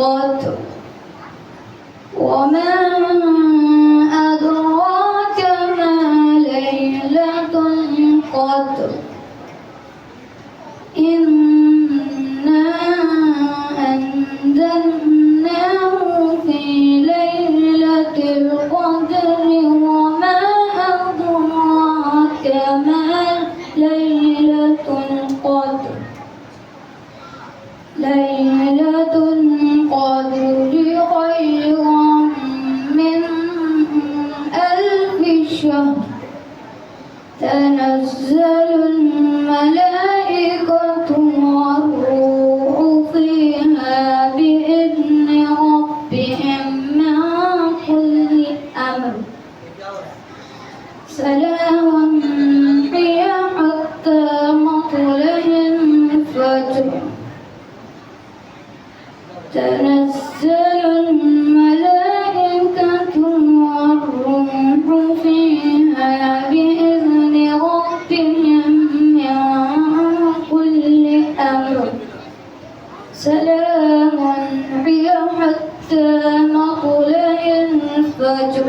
القدر وما أدراك ما ليلة القدر إنا أنزلناه في ليلة القدر وما أدراك ما ليلة القدر ليلة القدر خير من 1000 شهر تنزل الملائكة والروح فيها بإذن ربهم من كل أمر سلام هي حتى مطلع الفجر تنزل الملائكة والروح فيها بإذن ربهم من كل أمر سلام هي حتى مطلع الفجر।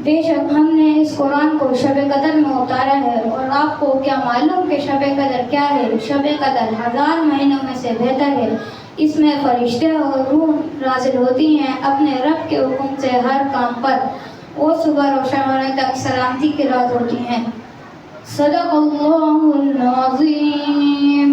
बेशक हमने इस कुरान को शब कदर में उतारा है और आपको क्या मालूम कि शब कदर क्या है। शब कदर 1000 महीनों में से बेहतर है। इसमें फरिश्ते और रूह नाज़िल होती हैं अपने रब के हुक्म से हर काम पर। वो सुबह रोशन होने तक सलामती की रात होती हैं। सदक़ल्लाहुल अज़ीम।